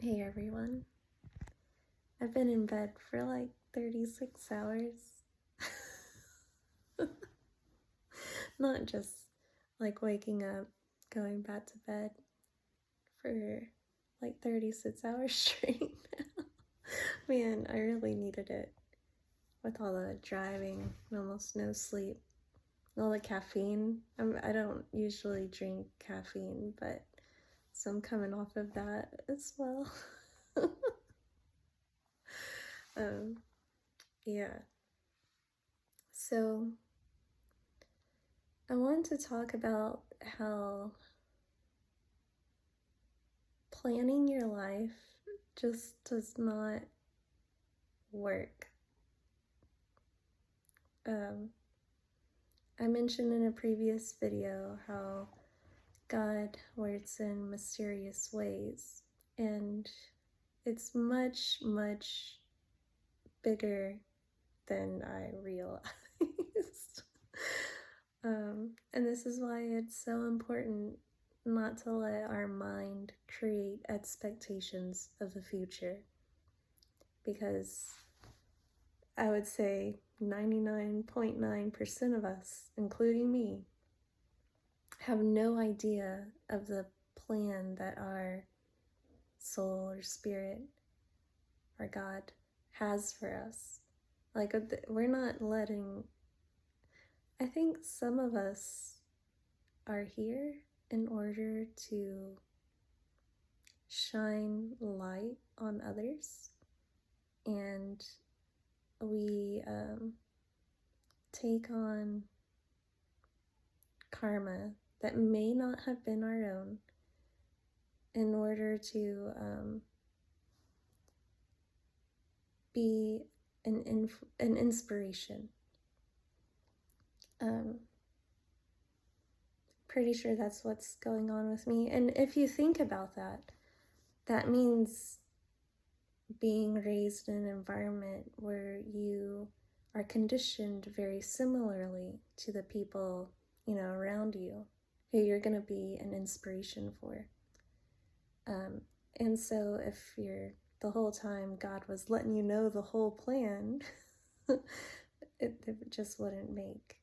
Hey everyone. I've been in bed for like 36 hours. Not just like waking up, going back to bed for like 36 hours straight now. Man, I really needed it with all the driving and almost no sleep. All the caffeine. I don't usually drink caffeine, but so I'm coming off of that as well. um, yeah. So I want to talk about how planning your life just does not work. I mentioned in a previous video how God works in mysterious ways, and it's much, much bigger than I realized. And this is why it's so important not to let our mind create expectations of the future, because I would say 99.9% of us, including me, have no idea of the plan that our soul or spirit or God has for us. Like, we're not letting, I think some of us are here in order to shine light on others, and we take on karma that may not have been our own in order to be an inspiration. Pretty sure that's what's going on with me. And if you think about that, that means being raised in an environment where you are conditioned very similarly to the people, around you, who you're going to be an inspiration for. And so if you're the whole time God was letting you know the whole plan, it just wouldn't make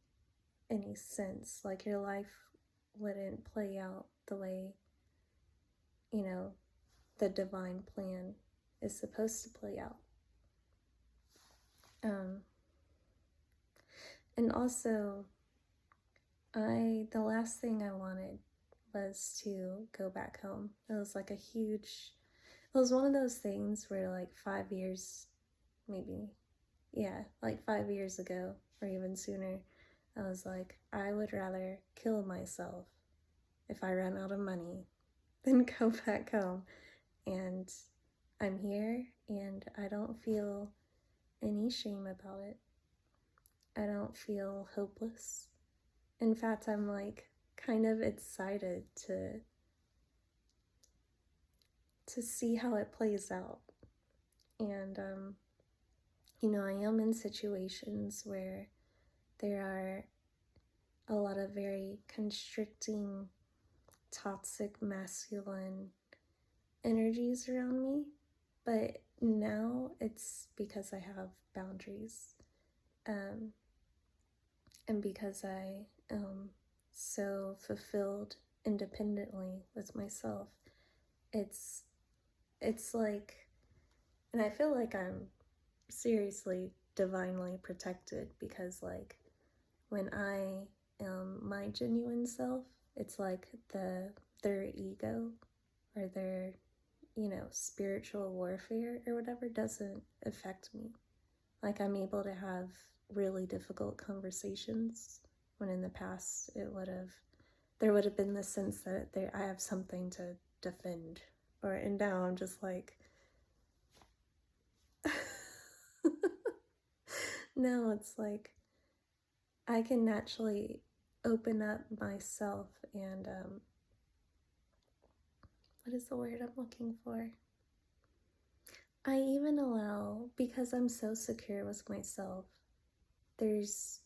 any sense. Like, your life wouldn't play out the way, the divine plan is supposed to play out. And also, the last thing I wanted was to go back home. It was like it was one of those things where like 5 years, maybe, like 5 years ago or even sooner, I was like, I would rather kill myself if I run out of money than go back home. And I'm here, and I don't feel any shame about it. I don't feel hopeless. In fact, I'm like kind of excited to see how it plays out. And I am in situations where there are a lot of very constricting, toxic, masculine energies around me, but now it's because I have boundaries, and because I am so fulfilled independently with myself. It's like, and I feel like I'm seriously divinely protected, because like when I am my genuine self, it's like their ego or their spiritual warfare or whatever doesn't affect me. Like, I'm able to have really difficult conversations when in the past there would have been the sense that I have something to defend, and now I'm just like now it's like I can naturally open up myself and what is the word I'm looking for? I even allow, because I'm so secure with myself, there's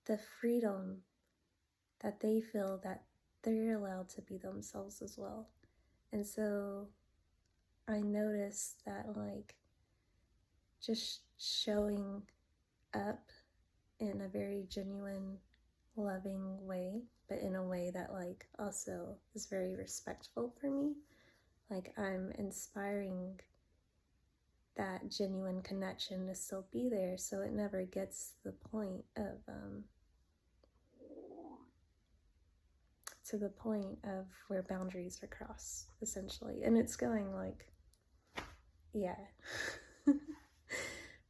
the freedom that they feel that they're allowed to be themselves as well. And so I noticed that, like, just showing up in a very genuine, loving way, but in a way that, like, also is very respectful for me. Like, I'm inspiring that genuine connection to still be there, so it never gets to the point of where boundaries are crossed, essentially. And it's going like, yeah.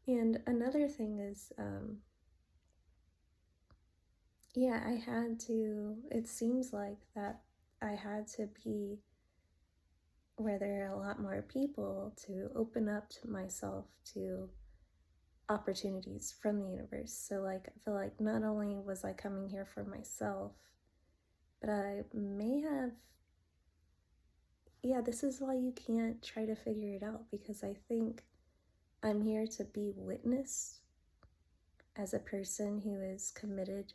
And another thing is, yeah, it seems like that I had to be where there are a lot more people to open up to myself to opportunities from the universe. So, like, I feel like not only was I coming here for myself, but I may have, yeah, this is why you can't try to figure it out, because I think I'm here to be witnessed as a person who is committed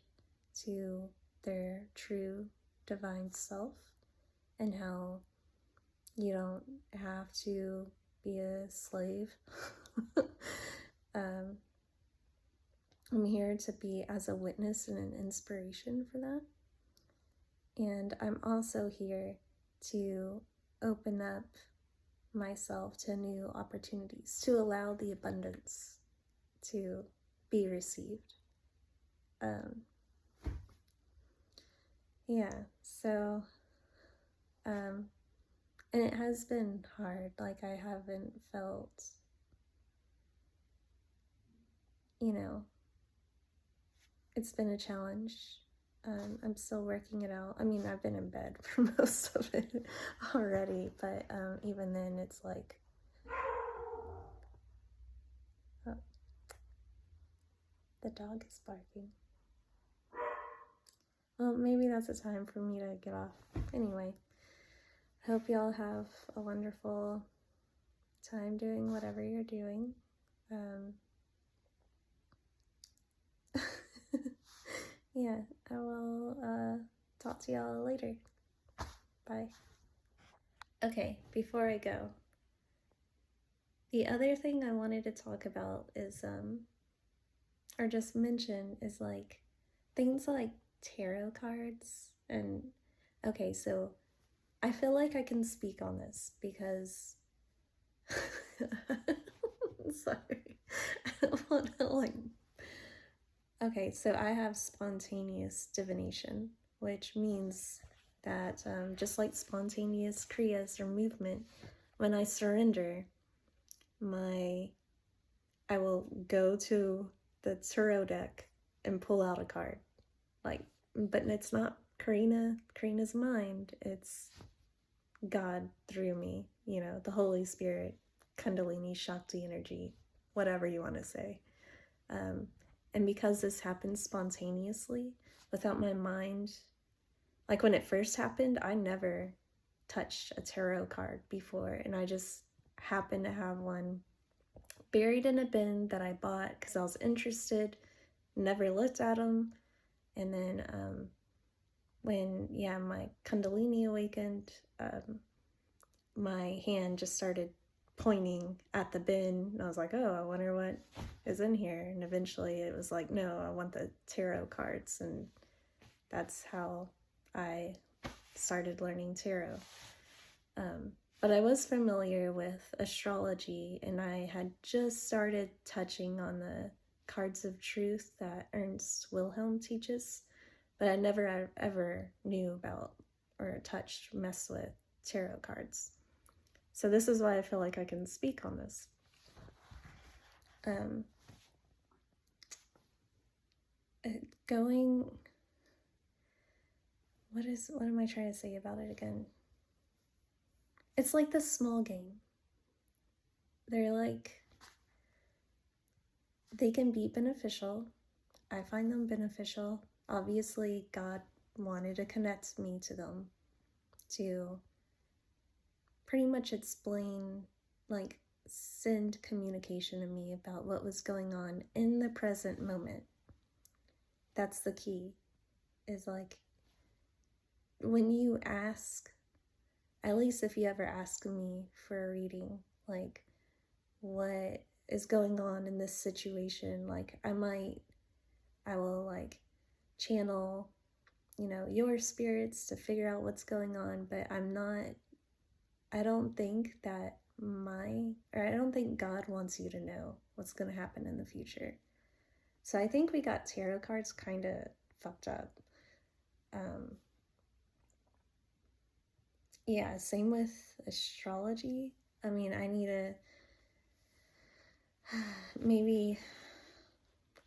to their true divine self, and how you don't have to be a slave. I'm here to be as a witness and an inspiration for that. And I'm also here to open up myself to new opportunities, to allow the abundance to be received. Yeah, so, and it has been hard. Like, I haven't felt, it's been a challenge. I'm still working it out. I mean, I've been in bed for most of it already, but even then, it's like, oh, the dog is barking. Well, maybe that's a time for me to get off. Anyway, I hope y'all have a wonderful time doing whatever you're doing. Yeah, I will talk to y'all later. Bye. Okay, before I go, the other thing I wanted to talk about is, or just mention, is like things like tarot cards. And okay, so I feel like I can speak on this because sorry, I don't want to, like, okay, so I have spontaneous divination, which means that just like spontaneous kriyas or movement, when I surrender, I will go to the tarot deck and pull out a card. Like, but it's not Karina's mind, it's God through me, the Holy Spirit, Kundalini, Shakti energy, whatever you want to say. And because this happens spontaneously, without my mind, like when it first happened, I never touched a tarot card before, and I just happened to have one buried in a bin that I bought because I was interested, never looked at them. And then when my Kundalini awakened, my hand just started pointing at the bin, and I was like, oh, I wonder what is in here. And eventually it was like, no, I want the tarot cards. And that's how I started learning tarot. But I was familiar with astrology, and I had just started touching on the cards of truth that Ernst Wilhelm teaches, but I never ever knew about or messed with tarot cards. So this is why I feel like I can speak on this. What am I trying to say about it again? It's like this small game. They can be beneficial. I find them beneficial. Obviously, God wanted to connect me to them to pretty much explain, like, send communication to me about what was going on in the present moment. That's the key, is like, when you ask at least if you ever ask me for a reading, like, what is going on in this situation, like, I will like channel, your spirits to figure out what's going on, but I don't think I don't think God wants you to know what's going to happen in the future. So I think we got tarot cards kind of fucked up. Yeah, same with astrology. I mean, I need to maybe,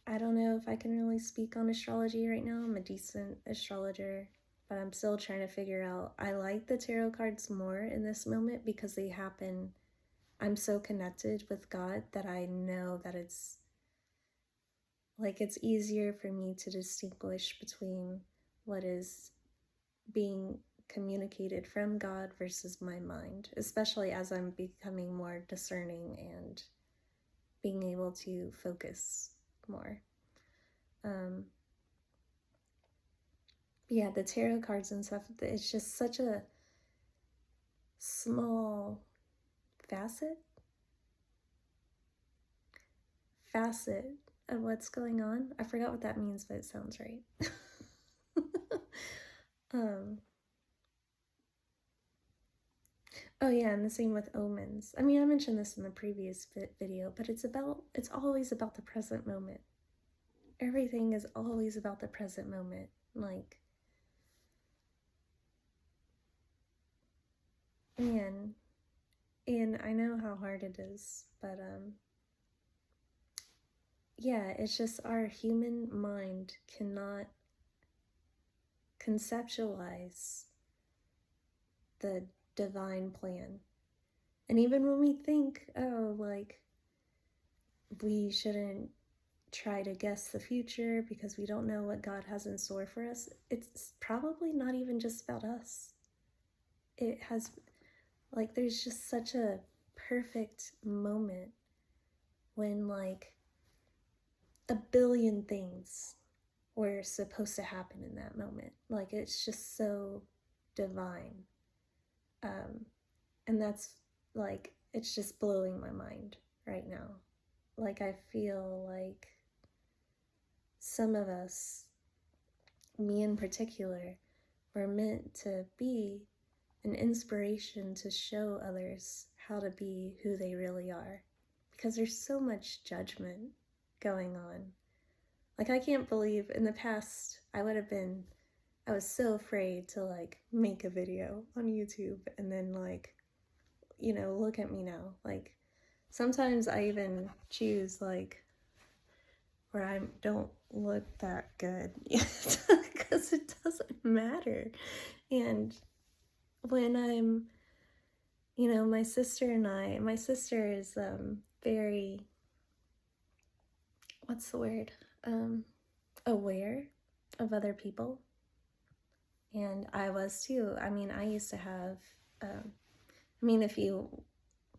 I don't know if I can really speak on astrology right now. I'm a decent astrologer, but I'm still trying to figure out. I like the tarot cards more in this moment because I'm so connected with God that I know that it's easier for me to distinguish between what is being communicated from God versus my mind, especially as I'm becoming more discerning and being able to focus more. Yeah, the tarot cards and stuff, it's just such a small facet of what's going on. I forgot what that means, but it sounds right. Oh yeah, and the same with omens. I mean, I mentioned this in the previous video, but it's always about the present moment. Everything is always about the present moment. Like, man, and I know how hard it is, but yeah, it's just our human mind cannot conceptualize the divine plan. And even when we think, oh, like, we shouldn't try to guess the future because we don't know what God has in store for us, it's probably not even just about us. It has, like, there's just such a perfect moment when, like, a billion things were supposed to happen in that moment. Like, it's just so divine. And that's, like, it's just blowing my mind right now. Like, I feel like some of us, me in particular, were meant to be an inspiration to show others how to be who they really are. Because there's so much judgment going on. Like, I can't believe in the past I was so afraid to, like, make a video on YouTube and then, like, look at me now. Like, sometimes I even choose, like, where I don't look that good because it doesn't matter. And when I'm, my sister is very, what's the word? Aware of other people. And I was too. I mean, I used to have, if you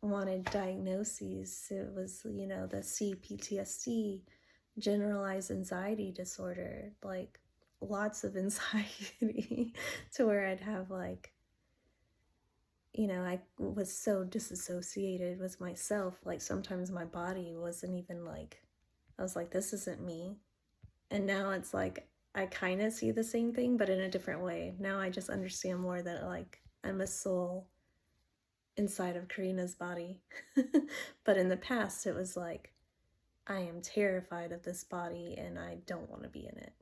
wanted diagnoses, it was, the CPTSD, generalized anxiety disorder, like lots of anxiety to where I'd have, like, I was so disassociated with myself. Like, sometimes my body wasn't even, like, I was like, this isn't me. And now it's like, I kind of see the same thing, but in a different way. Now I just understand more that, like, I'm a soul inside of Karina's body. But in the past, it was like, I am terrified of this body and I don't want to be in it.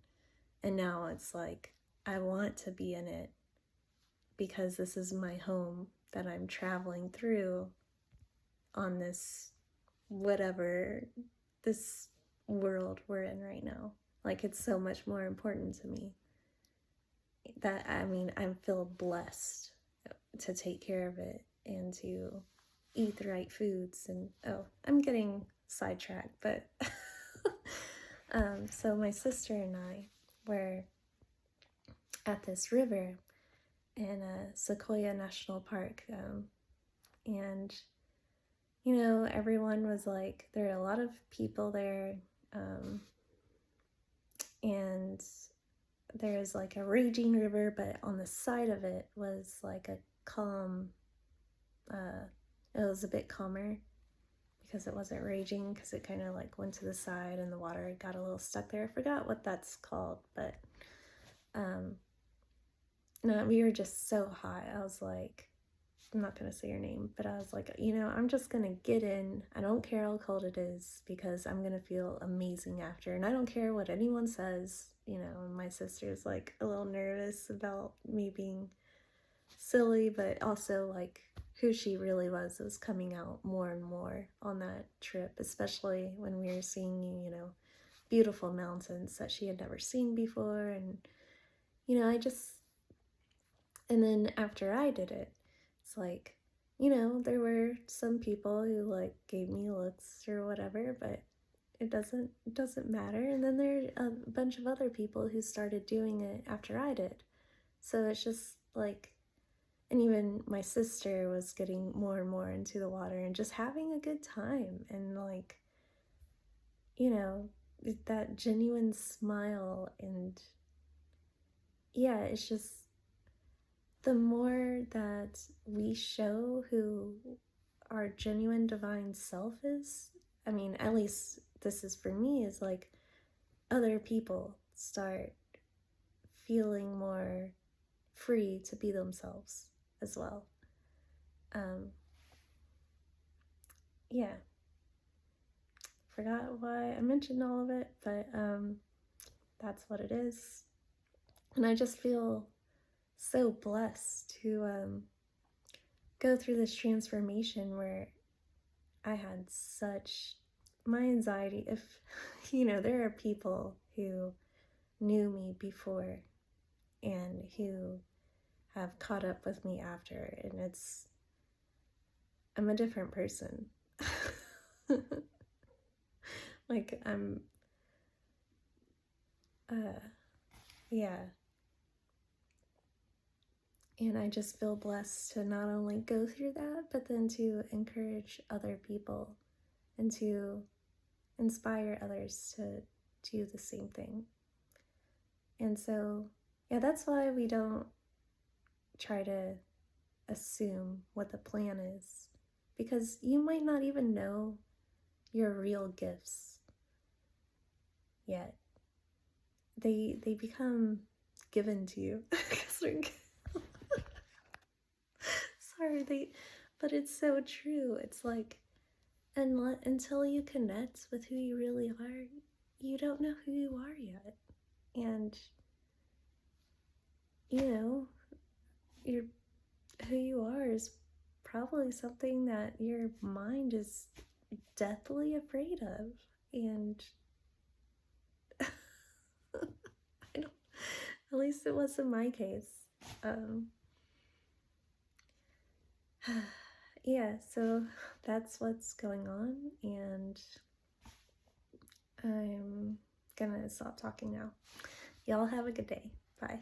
And now it's like, I want to be in it because this is my home that I'm traveling through on this, whatever, this world we're in right now. Like, it's so much more important to me that, I feel blessed to take care of it and to eat the right foods. And I'm getting sidetracked, but so my sister and I were at this river in Sequoia National Park, and everyone was like, there are a lot of people there, and there is, like, a raging river, but on the side of it was like a calm. It was a bit calmer because it wasn't raging, because it kind of like went to the side and the water got a little stuck there. I forgot what that's called, but no, we were just so hot. I was like, I'm not going to say your name, but I was like, I'm just going to get in. I don't care how cold it is, because I'm going to feel amazing after. And I don't care what anyone says, and my sister's like a little nervous about me being silly, but also like who she really was coming out more and more on that trip, especially when we were seeing, beautiful mountains that she had never seen before. And, and then after I did it, it's like, there were some people who like gave me looks or whatever, but it doesn't matter. And then there are a bunch of other people who started doing it after I did. So it's just like, and even my sister was getting more and more into the water and just having a good time. And like, that genuine smile. And yeah, it's just, the more that we show who our genuine divine self is, I mean, at least this is for me, is like other people start feeling more free to be themselves as well. Yeah. Forgot why I mentioned all of it, but that's what it is. And I just feel so blessed to go through this transformation where I had such, my anxiety, if, there are people who knew me before and who have caught up with me after, and I'm a different person. Like, yeah. And I just feel blessed to not only go through that, but then to encourage other people and to inspire others to do the same thing. And so, yeah, that's why we don't try to assume what the plan is, because you might not even know your real gifts yet. They become given to you. Sorry, but it's so true. It's like, until you connect with who you really are, you don't know who you are yet. And who you are is probably something that your mind is deathly afraid of. And at least it was in my case. Yeah, so that's what's going on, and I'm gonna stop talking now. Y'all have a good day. Bye.